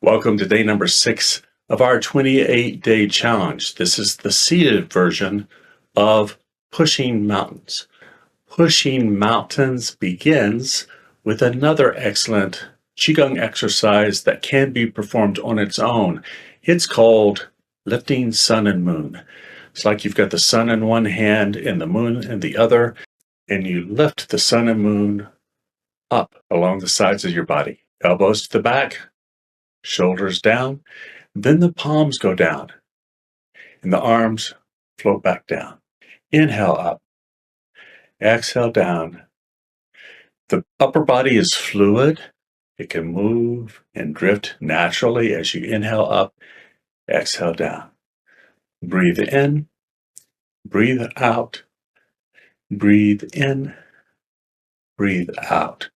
Welcome to day number 6 of our 28-day challenge. This is the seated version of pushing mountains. Pushing mountains begins with another excellent Qigong exercise that can be performed on its own. It's called lifting sun and moon. It's like you've got the sun in one hand and the moon in the other, and you lift the sun and moon up along the sides of your body. Elbows to the back, shoulders down, then the palms go down and the arms float back down. Inhale up, exhale down. The upper body is fluid. It can move and drift naturally as you inhale up, exhale down. Breathe in, breathe out, breathe in, breathe out.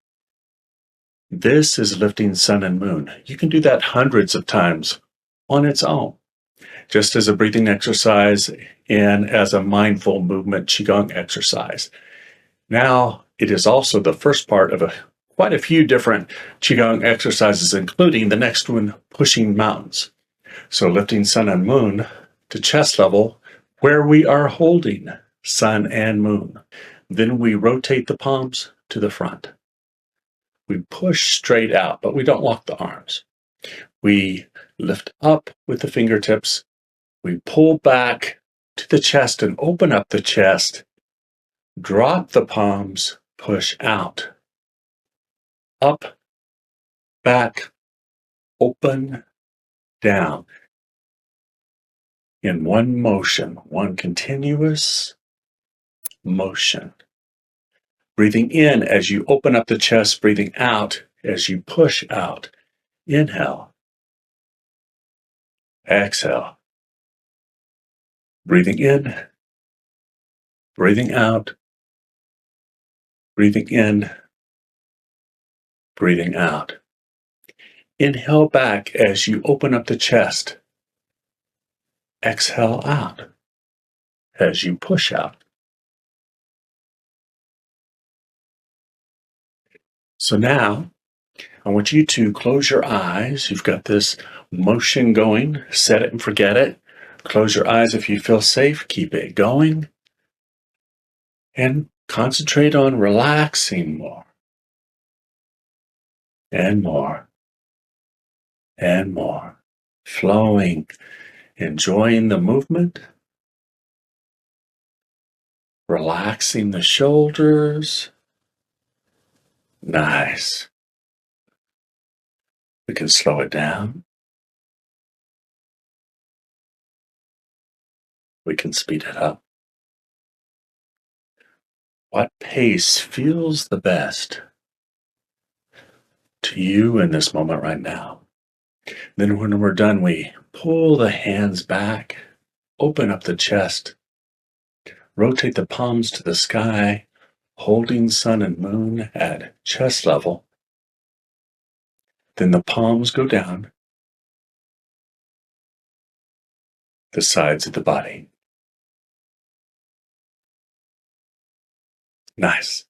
This is lifting sun and moon. You can do that hundreds of times on its own, just as a breathing exercise and as a mindful movement Qigong exercise. Now, it is also the first part of quite a few different Qigong exercises, including the next one, pushing mountains. So lifting sun and moon to chest level, where we are holding sun and moon. Then we rotate the palms to the front. We push straight out, but we don't lock the arms. We lift up with the fingertips. We pull back to the chest and open up the chest. Drop the palms, push out. Up, back, open, down. In one motion, one continuous motion. Breathing in as you open up the chest, breathing out as you push out. Inhale. Exhale. Breathing in, breathing out, breathing in, breathing out. Inhale back as you open up the chest. Exhale out as you push out. So now, I want you to close your eyes. You've got this motion going. Set it and forget it. Close your eyes if you feel safe. Keep it going. And concentrate on relaxing more. And more. And more. Flowing. Enjoying the movement. Relaxing the shoulders. Nice. We can slow it down. We can speed it up. What pace feels the best to you in this moment right now? Then when we're done, we pull the hands back, open up the chest, rotate the palms to the sky, holding sun and moon at chest level. Then the palms go down the sides of the body. Nice.